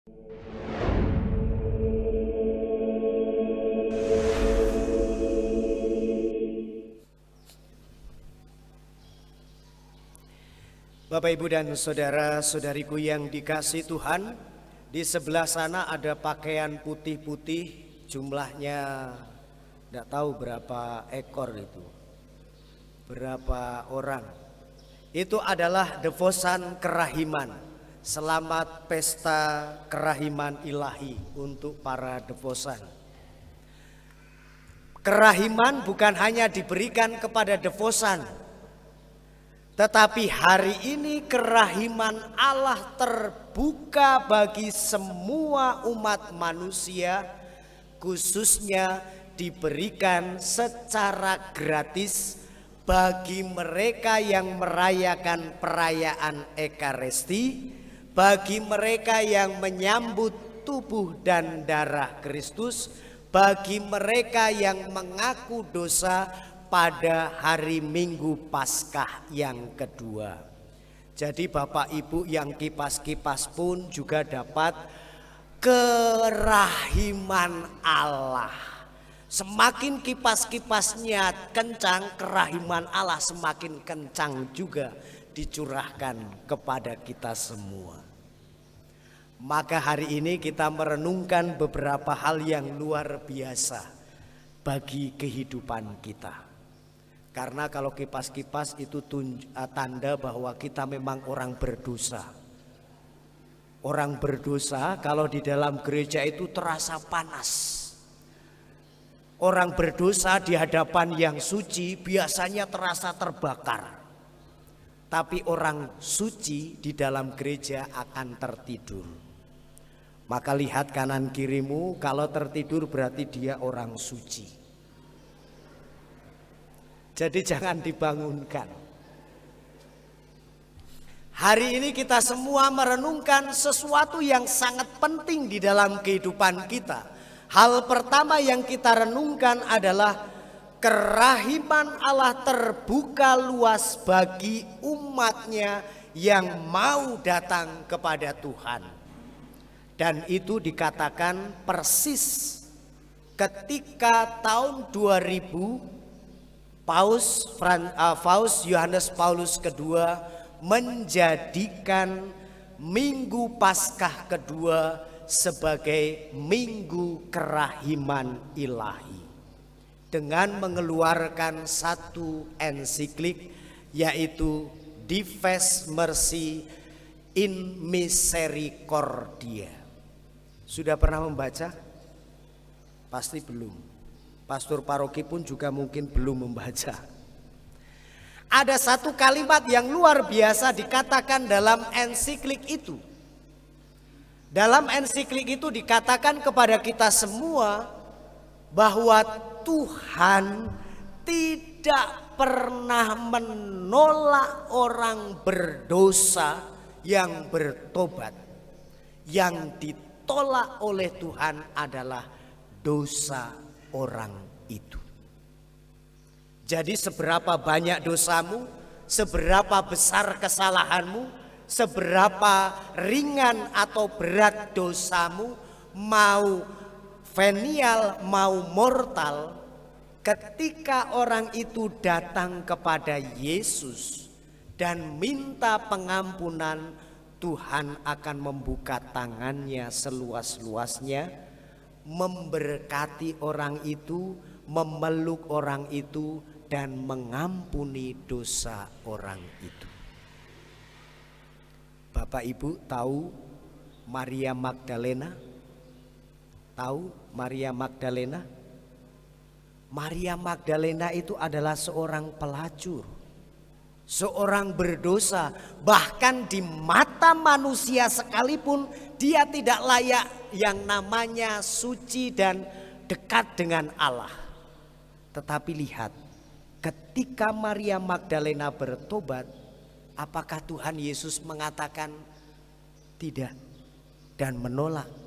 Bapak, Ibu, dan saudara-saudariku yang dikasihi Tuhan, di sebelah sana ada pakaian putih-putih, jumlahnya tidak tahu berapa ekor itu, berapa orang. Itu adalah devosan kerahiman. Selamat pesta kerahiman ilahi untuk para devosan. Kerahiman bukan hanya diberikan kepada devosan, tetapi hari ini kerahiman Allah terbuka bagi semua umat manusia, khususnya diberikan secara gratis bagi mereka yang merayakan perayaan Ekaristi, bagi mereka yang menyambut tubuh dan darah Kristus, bagi mereka yang mengaku dosa pada hari Minggu Paskah yang kedua. Jadi Bapak Ibu yang kipas-kipas pun juga dapat kerahiman Allah. Semakin kipas-kipasnya kencang, kerahiman Allah semakin kencang juga dicurahkan kepada kita semua. Maka hari ini kita merenungkan beberapa hal yang luar biasa bagi kehidupan kita. Karena kalau kipas-kipas itu tanda bahwa kita memang orang berdosa. Orang berdosa kalau di dalam gereja itu terasa panas. Orang berdosa di hadapan yang suci biasanya terasa terbakar. Tapi orang suci di dalam gereja akan tertidur. Maka lihat kanan kirimu, kalau tertidur berarti dia orang suci. Jadi jangan dibangunkan. Hari ini kita semua merenungkan sesuatu yang sangat penting di dalam kehidupan kita. Hal pertama yang kita renungkan adalah kerahiman Allah terbuka luas bagi umatnya yang mau datang kepada Tuhan. Dan itu dikatakan persis ketika tahun 2000 Paus Yohanes Paulus II menjadikan Minggu Paskah kedua sebagai Minggu Kerahiman Ilahi dengan mengeluarkan satu ensiklik, yaitu Dives Mercy in Misericordia. Sudah pernah membaca? Pasti belum. Pastor paroki pun juga mungkin belum membaca. Ada satu kalimat yang luar biasa dikatakan dalam ensiklik itu. Dalam ensiklik itu dikatakan kepada kita semua bahwa Tuhan tidak pernah menolak orang berdosa yang bertobat. Yang ditolak oleh Tuhan adalah dosa orang itu. Jadi seberapa banyak dosamu, seberapa besar kesalahanmu, seberapa ringan atau berat dosamu, mau venial mau mortal, ketika orang itu datang kepada Yesus dan minta pengampunan, Tuhan akan membuka tangannya seluas-luasnya, memberkati orang itu, memeluk orang itu, dan mengampuni dosa orang itu. Bapak Ibu tahu Maria Magdalena? Tahu Maria Magdalena? Maria Magdalena itu adalah seorang pelacur, seorang berdosa. Bahkan di mata manusia sekalipun dia tidak layak yang namanya suci dan dekat dengan Allah. Tetapi lihat, ketika Maria Magdalena bertobat, apakah Tuhan Yesus mengatakan tidak dan menolak?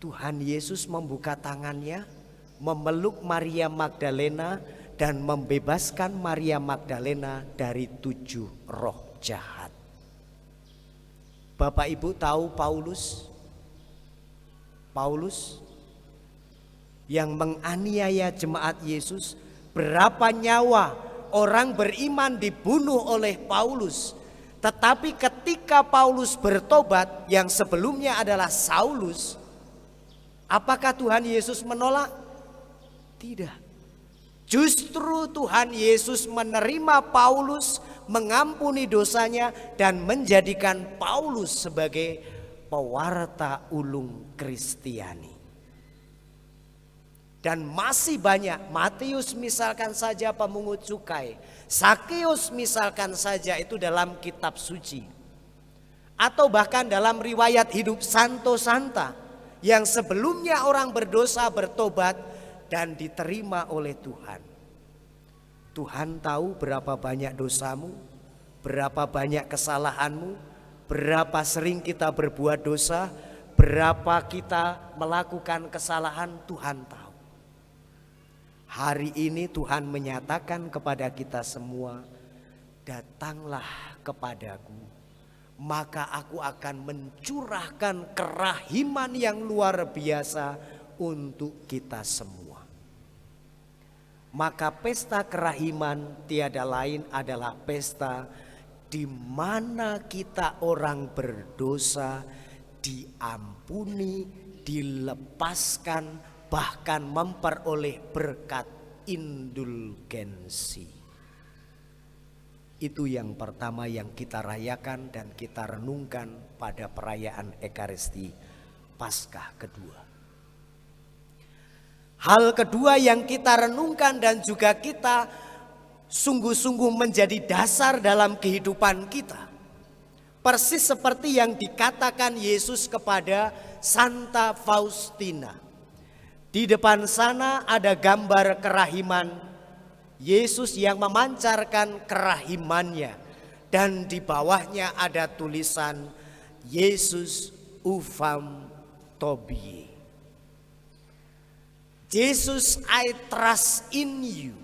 Tuhan Yesus membuka tangannya, memeluk Maria Magdalena dan membebaskan Maria Magdalena dari 7 roh jahat. Bapak Ibu tahu Paulus? Paulus yang menganiaya jemaat Yesus, berapa nyawa orang beriman dibunuh oleh Paulus. Tetapi ketika Paulus bertobat, yang sebelumnya adalah Saulus, apakah Tuhan Yesus menolak? Tidak. Justru Tuhan Yesus menerima Paulus, mengampuni dosanya, dan menjadikan Paulus sebagai pewarta ulung Kristiani. Dan masih banyak, Matius misalkan saja pemungut cukai, Sakeus misalkan saja itu dalam kitab suci, atau bahkan dalam riwayat hidup Santo Santa yang sebelumnya orang berdosa bertobat dan diterima oleh Tuhan. Tuhan tahu berapa banyak dosamu, berapa banyak kesalahanmu, berapa sering kita berbuat dosa, berapa kita melakukan kesalahan, Tuhan tahu. Hari ini Tuhan menyatakan kepada kita semua, datanglah kepadaku, maka aku akan mencurahkan kerahiman yang luar biasa untuk kita semua. Maka pesta kerahiman tiada lain adalah pesta di mana kita orang berdosa diampuni, dilepaskan, bahkan memperoleh berkat indulgensi. Itu yang pertama yang kita rayakan dan kita renungkan pada perayaan Ekaristi Paskah kedua. Hal kedua yang kita renungkan dan juga kita sungguh-sungguh menjadi dasar dalam kehidupan kita, persis seperti yang dikatakan Yesus kepada Santa Faustina. Di depan sana ada gambar kerahiman Yesus yang memancarkan kerahimannya, dan di bawahnya ada tulisan Yesus ufam tobie. Yesus, I trust in you.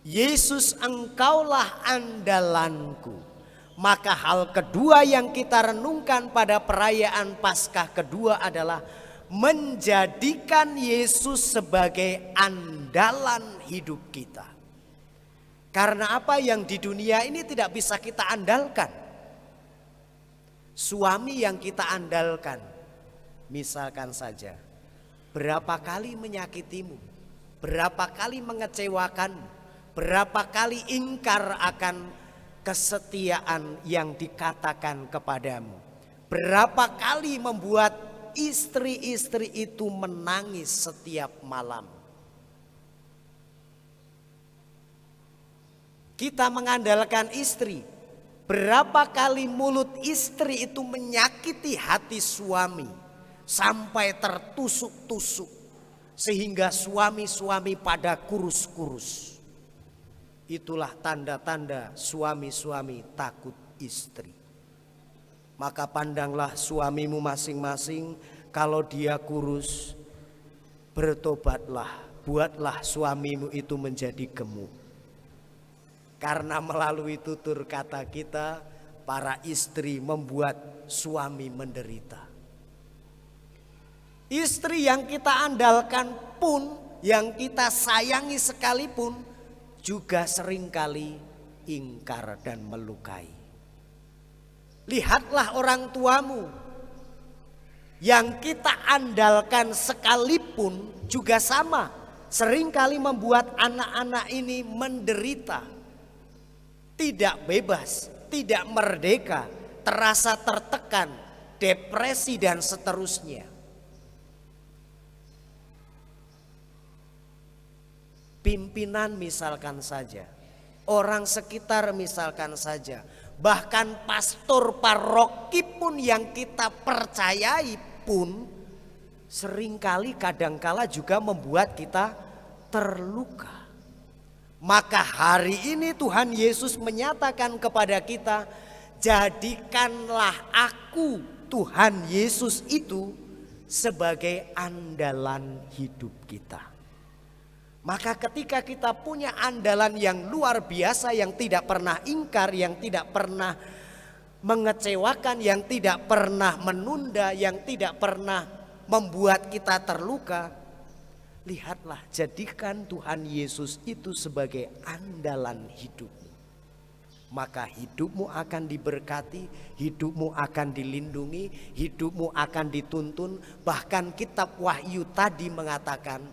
Yesus, engkaulah andalanku. Maka hal kedua yang kita renungkan pada perayaan Paskah kedua adalah menjadikan Yesus sebagai andalan hidup kita. Karena apa yang di dunia ini tidak bisa kita andalkan. Suami yang kita andalkan, misalkan saja, berapa kali menyakitimu, berapa kali mengecewakanmu, berapa kali ingkar akan kesetiaan yang dikatakan kepadamu, berapa kali membuat istri-istri itu menangis setiap malam. Kita mengandalkan istri, berapa kali mulut istri itu menyakiti hati suami sampai tertusuk-tusuk sehingga suami-suami pada kurus-kurus. Itulah tanda-tanda suami-suami takut istri. Maka pandanglah suamimu masing-masing, kalau dia kurus, bertobatlah, buatlah suamimu itu menjadi gemuk. Karena melalui tutur kata kita, para istri membuat suami menderita. Istri yang kita andalkan pun, yang kita sayangi sekalipun, juga seringkali ingkar dan melukai. Lihatlah orang tuamu, yang kita andalkan sekalipun juga sama, seringkali membuat anak-anak ini menderita, tidak bebas, tidak merdeka, terasa tertekan, depresi dan seterusnya. Pimpinan misalkan saja, orang sekitar misalkan saja, bahkan pastor paroki pun yang kita percayai pun seringkali kadangkala juga membuat kita terluka. Maka hari ini Tuhan Yesus menyatakan kepada kita, jadikanlah aku, Tuhan Yesus itu, sebagai andalan hidup kita. Maka ketika kita punya andalan yang luar biasa, yang tidak pernah ingkar, yang tidak pernah mengecewakan, yang tidak pernah menunda, yang tidak pernah membuat kita terluka. Lihatlah, jadikan Tuhan Yesus itu sebagai andalan hidupmu. Maka hidupmu akan diberkati, hidupmu akan dilindungi, hidupmu akan dituntun. Bahkan kitab Wahyu tadi mengatakan,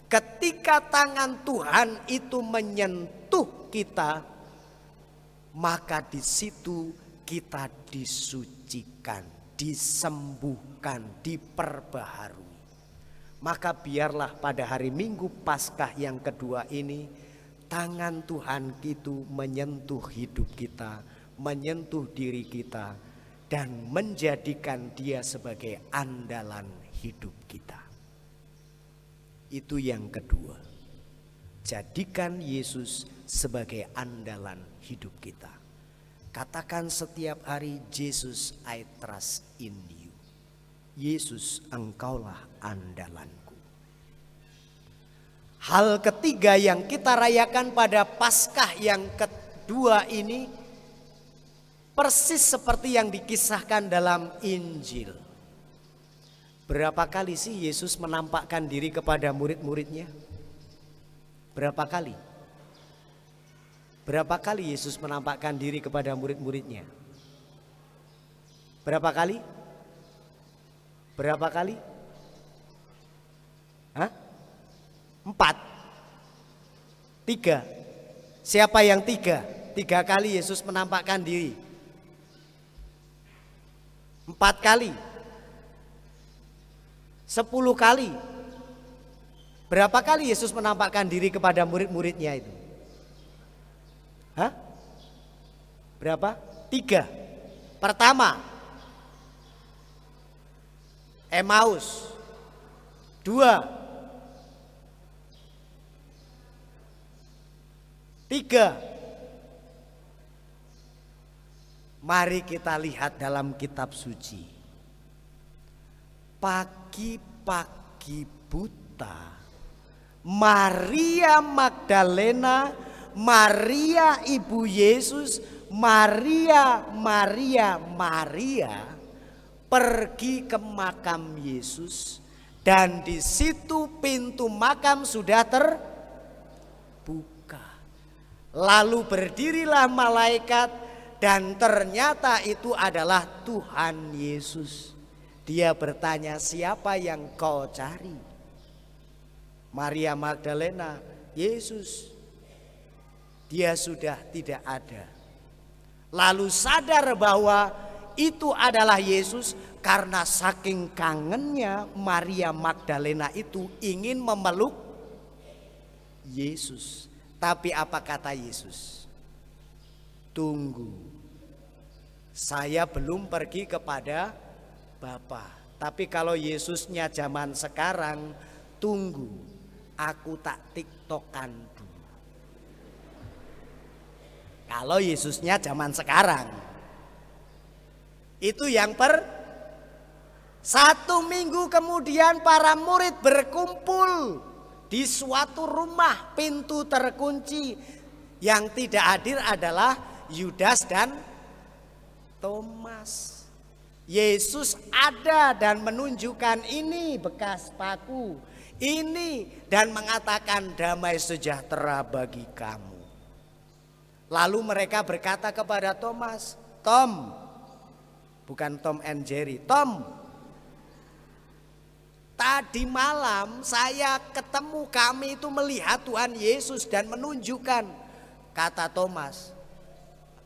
ketika tangan Tuhan itu menyentuh kita, maka di situ kita disucikan, disembuhkan, diperbaharui. Maka biarlah pada hari Minggu Paskah yang kedua ini, tangan Tuhan itu menyentuh hidup kita, menyentuh diri kita, dan menjadikan Dia sebagai andalan hidup kita. Itu yang kedua. Jadikan Yesus sebagai andalan hidup kita. Katakan setiap hari, Jesus, I trust in you. Yesus, engkaulah andalanku. Hal ketiga yang kita rayakan pada Paskah yang kedua ini persis seperti yang dikisahkan dalam Injil. Berapa kali sih Yesus menampakkan diri kepada murid-muridnya? Berapa kali? Berapa kali Yesus menampakkan diri kepada murid-muridnya? Berapa kali? Berapa kali? Hah? 4. 3. Siapa yang 3? 3 kali Yesus menampakkan diri. 4 kali. 10 kali. Berapa kali Yesus menampakkan diri kepada murid-muridnya itu? Hah? Berapa? 3. Pertama, Emmaus. 2. 3. Mari kita lihat dalam kitab suci. Pagi-pagi buta, Maria Magdalena, Maria ibu Yesus, Maria pergi ke makam Yesus, dan di situ pintu makam sudah terbuka. Lalu berdirilah malaikat, dan ternyata itu adalah Tuhan Yesus. Dia bertanya, siapa yang kau cari? Maria Magdalena, Yesus. Dia sudah tidak ada. Lalu sadar bahwa itu adalah Yesus, karena saking kangennya Maria Magdalena itu ingin memeluk Yesus. Tapi apa kata Yesus? Tunggu, saya belum pergi kepada Bapa. Tapi kalau Yesusnya zaman sekarang, tunggu, aku tak tiktokan dulu. Kalau Yesusnya zaman sekarang, itu yang 1 minggu kemudian para murid berkumpul di suatu rumah, pintu terkunci. Yang tidak hadir adalah Yudas dan Thomas. Yesus ada dan menunjukkan ini bekas paku, ini, dan mengatakan damai sejahtera bagi kamu. Lalu mereka berkata kepada Thomas, Tom, bukan Tom and Jerry, Tom, tadi malam saya ketemu, kami itu melihat Tuhan Yesus dan menunjukkan. Kata Thomas,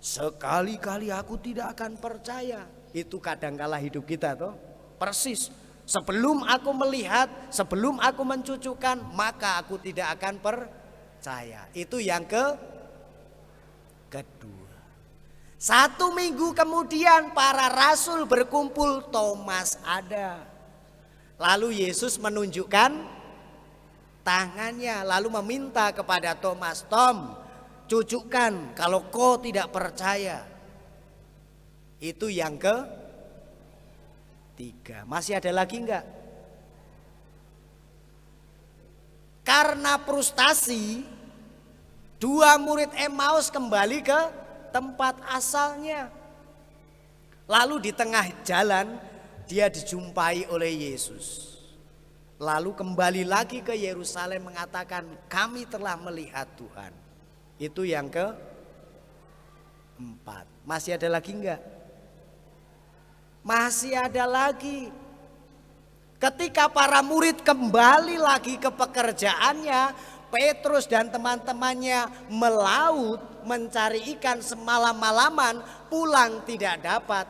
sekali-kali aku tidak akan percaya. Itu kadangkala hidup kita toh, persis. Sebelum aku melihat, sebelum aku mencucukkan, maka aku tidak akan percaya. Itu yang kedua. 1 minggu kemudian para rasul berkumpul, Thomas ada. Lalu Yesus menunjukkan tangannya, lalu meminta kepada Thomas, Tom, cucukkan kalau kau tidak percaya. Itu yang ketiga. Masih ada lagi enggak? Karena frustasi, 2 murid Emmaus kembali ke tempat asalnya. Lalu di tengah jalan dia dijumpai oleh Yesus. Lalu kembali lagi ke Yerusalem mengatakan, kami telah melihat Tuhan. Itu yang keempat. Masih ada lagi enggak? Masih ada lagi. Ketika para murid kembali lagi ke pekerjaannya, Petrus dan teman-temannya melaut mencari ikan semalam-malaman, pulang tidak dapat.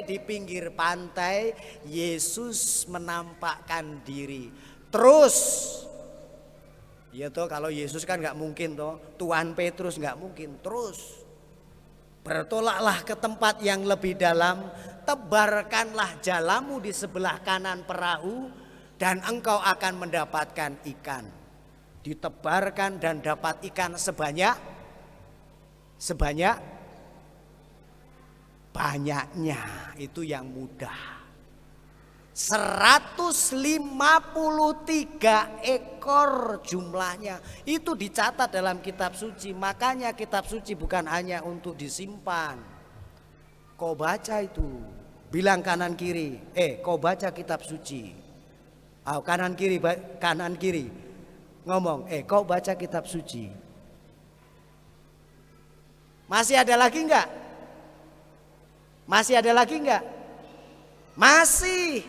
Di pinggir pantai Yesus menampakkan diri. Terus, ya toh, kalau Yesus kan nggak mungkin toh, Tuhan Petrus nggak mungkin. Terus bertolaklah ke tempat yang lebih dalam, tebarkanlah jalamu di sebelah kanan perahu, dan engkau akan mendapatkan ikan. Ditebarkan dan dapat ikan sebanyak banyaknya. Itu yang mudah. 153 ekor jumlahnya. Itu dicatat dalam kitab suci. Makanya kitab suci bukan hanya untuk disimpan. Kau baca itu. Bilang kanan kiri. Kau baca kitab suci. Kanan kiri. Ngomong, kau baca kitab suci. Masih ada lagi enggak? Masih ada lagi enggak? Masih.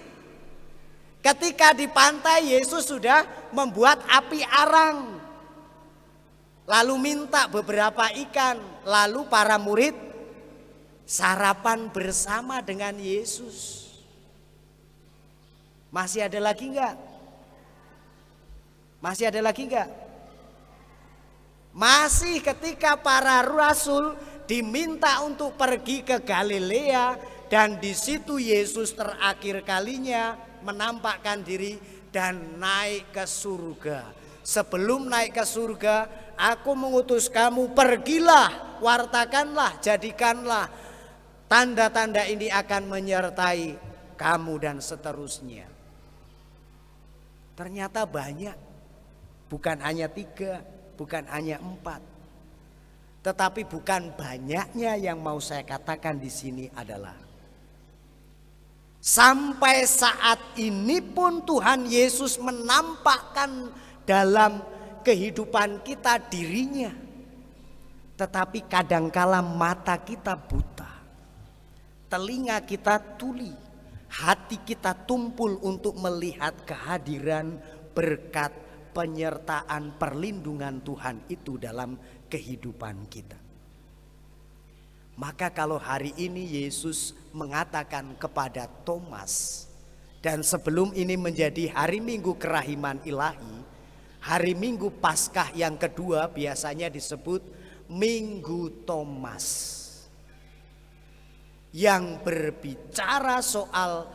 Ketika di pantai Yesus sudah membuat api arang. Lalu minta beberapa ikan. Lalu para murid sarapan bersama dengan Yesus. Masih ada lagi enggak? Masih ada lagi enggak? Masih ketika para rasul diminta untuk pergi ke Galilea, dan di situ Yesus terakhir kalinya menampakkan diri dan naik ke surga. Sebelum naik ke surga, aku mengutus kamu, pergilah, wartakanlah, jadikanlah. Tanda-tanda ini akan menyertai kamu dan seterusnya. Ternyata banyak. Bukan hanya 3, bukan hanya 4. Tetapi bukan banyaknya yang mau saya katakan di sini adalah, sampai saat ini pun Tuhan Yesus menampakkan dalam kehidupan kita dirinya. Tetapi kadangkala mata kita buta, telinga kita tuli, hati kita tumpul untuk melihat kehadiran, berkat, penyertaan, perlindungan Tuhan itu dalam kehidupan kita. Maka kalau hari ini Yesus mengatakan kepada Thomas, dan sebelum ini menjadi hari Minggu Kerahiman Ilahi, hari Minggu Paskah yang kedua biasanya disebut Minggu Thomas, yang berbicara soal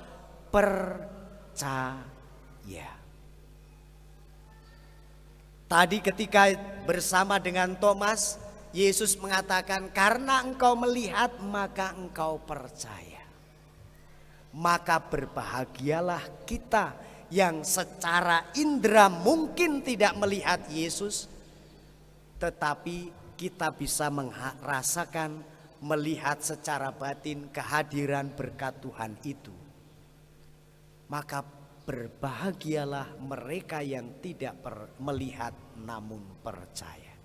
percaya. Tadi ketika bersama dengan Thomas, Yesus mengatakan, karena engkau melihat maka engkau percaya. Maka berbahagialah kita yang secara indera mungkin tidak melihat Yesus, tetapi kita bisa merasakan, melihat secara batin kehadiran berkat Tuhan itu. Maka berbahagialah mereka yang tidak melihat namun percaya.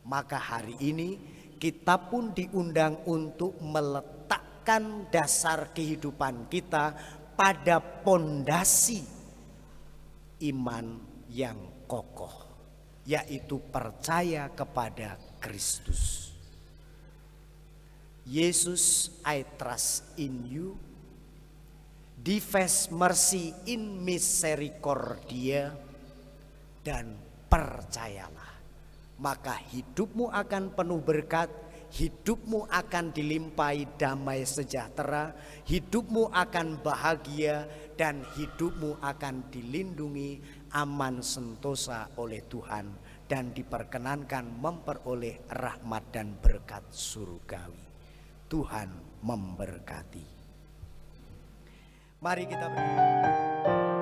Maka hari ini kita pun diundang untuk meletakkan dasar kehidupan kita pada pondasi iman yang kokoh, yaitu percaya kepada Kristus. Yesus, I trust in you. Dives mercy in misericordia, dan percayalah, maka hidupmu akan penuh berkat, hidupmu akan dilimpahi damai sejahtera, hidupmu akan bahagia, dan hidupmu akan dilindungi aman sentosa oleh Tuhan, dan diperkenankan memperoleh rahmat dan berkat surgawi. Tuhan memberkati. Mari kita berdiri.